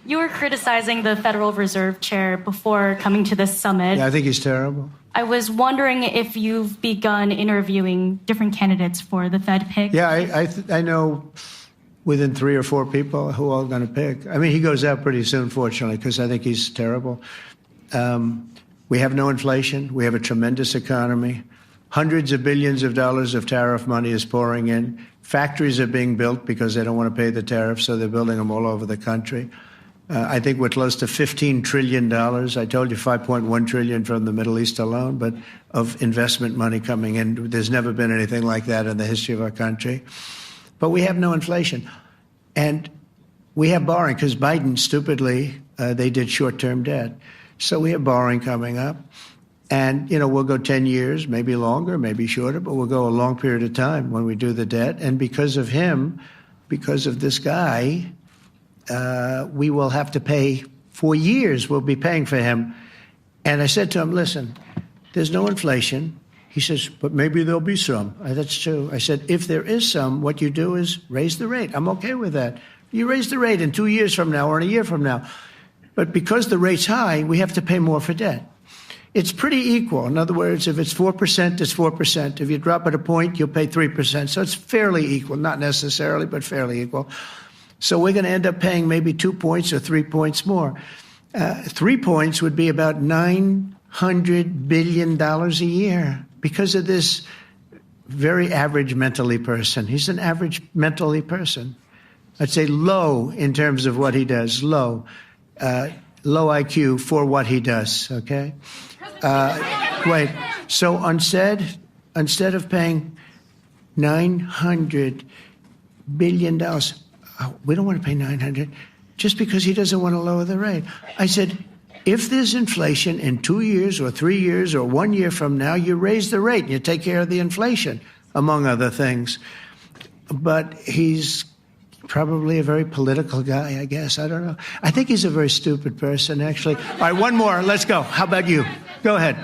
You were criticizing the Federal Reserve Chair before coming to this summit. Yeah, I think he's terrible. I was wondering if you've begun interviewing different candidates for the Fed pick. Yeah, I know within 3 or 4 people who are going to pick. I mean, he goes out pretty soon, fortunately, because I think he's terrible. We have no inflation. We have a tremendous economy. Hundreds of billions of dollars of tariff money is pouring in. Factories are being built because they don't want to pay the tariffs, so they're building them all over the country. I think we're close to $15 trillion. I told you $5.1 trillion from the Middle East alone, but of investment money coming in. There's never been anything like that in the history of our country. But we have no inflation. And we have borrowing because Biden, stupidly, they did short-term debt. So we have borrowing coming up. And, you know, we'll go 10 years, maybe longer, maybe shorter, but we'll go a long period of time when we do the debt. And because of him, because of this guy, we will have to pay for years. We'll be paying for him. And I said to him, listen, there's no inflation. He says, but maybe there'll be some. That's true. I said, if there is some, what you do is raise the rate. I'm okay with that. You raise the rate in 2 years from now or in a year from now. But because the rate's high, we have to pay more for debt. It's pretty equal. In other words, if it's 4%, it's 4%. If you drop it a point, you'll pay 3%. So it's fairly equal, not necessarily, but fairly equal. So we're going to end up paying maybe 2 points or 3 points more. 3 points would be about $900 billion a year because of this very average mentally person. He's an average mentally person. I'd say low in terms of what he does, low. Low IQ for what he does, okay? Wait, so instead of paying $900 billion, we don't want to pay $900 just because he doesn't want to lower the rate. I said, if there's inflation in 2 years or 3 years or 1 year from now, you raise the rate and you take care of the inflation, among other things. But he's probably a very political guy, I guess. I don't know. I think he's a very stupid person, actually. All right, one more. Let's go. How about you? Go ahead.